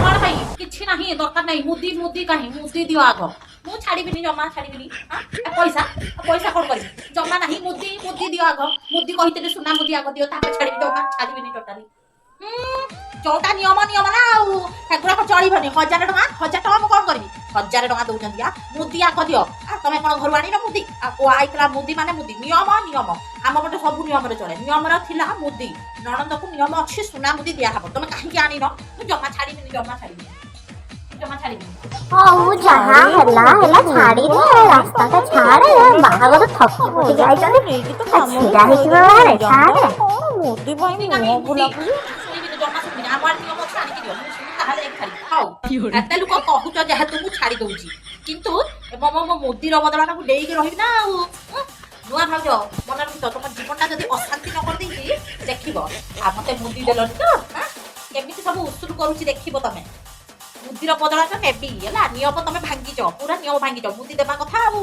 କଣ ପାଇଁ କିଛି ନାହିଁ ଦରକାର ନାହିଁ ମୁଦି କାହିଁ ମୁଦି ଦିଅ ଆଗ ମୁଁ ଛାଡ଼ିବିନି ଜମା ଛାଡ଼ିବିନି ପଇସା ପଇସା କଣ କରିବି ଜମା ନାହିଁ ମୁଦି ଦିଅ ଆଗ ମୁଦି କହିଥିଲି ସୁନା ମୁଦି ଆଗ ଦିଅ ତାପରେ ଛାଡ଼ିବି ଜମା ଛାଡ଼ିବିନି ଟୋଟାଲି ଯୋଉଟା ନିୟମ ନା ଆଉ ସେଗୁଡାକ ଚଳିବନି 1000 ଟଙ୍କା ମୁଁ କଣ କରିବି 1000 ଟଙ୍କା ଦଉଛନ୍ତି ମୁଦି ଆଗ ଦିଅ ତମେ କଣ ଘରୁ ଆଣିନ ମୁଦି ଆଇଥିଲା ମୁଦି ମାନେ ମୁଦି ନିୟମ ଆମ ପଟେ ସବୁ ନିୟମରେ ଚଳେ ନିୟମର ଥିଲା ମୁଦି ନଣନ୍ଦକୁ ନିୟମ ଅଛି ସୁନା ମୁଦି ଦିଆହବ ତମେ କାହିଁକି ଆଣିନ ମୁଁ ଜମା ଛାଡ଼ିବିନି ହଉ ଯାହା ହେଲା ଛାଡ଼ି ଦେ ରାସ୍ତାଟା ଛାଡେ ବାହାଘର ଥକି ଫୁଟି ଯାଇଛନ୍ତି ଛିଡା ହେଇଯିବ ବାହାରେ ଛାଡେ ମୋଦି ପାଇଁ ମୁହଁ ବୁଲାବୁଲି ଶୁଣିବିନି ଆମର ନିୟମ ଅଛି ଆଣିକି ଦିଅ ମୁଁ ଶୁଣି ତାହେଲେ ଯାଇକି ଛାଡ଼ିବି ହଉ ଏତେ ଲୋକ କହୁଛ ଯେହେତୁ ମୁଁ ଛାଡ଼ି ଦଉଛି କିନ୍ତୁ ମୋ ମୁଦିର ବଦଳାଟାକୁ ନେଇକି ରହିବି ନା ଆଉ ନୂଆ ଭାଉଜ ମନେ ରଖିଛ ତମ ଜୀବନଟା ଯଦି ଅଶାନ୍ତି ନ କରିଦେଇଛି ଦେଖିବ ଆଉ ମତେ ମୁଦି ଦେଲନି ତ କେମିତି ସବୁ ଉସୁଲ କରୁଛି ଦେଖିବ ତମେ ମୁଦିର ବଦଳାଟା ନେବି ହେଲା ନିୟମ ତମେ ଭାଙ୍ଗିଛ ପୁରା ନିୟମ ଭାଙ୍ଗିଛ ମୁଦି ଦେବା କଥା ଆଉ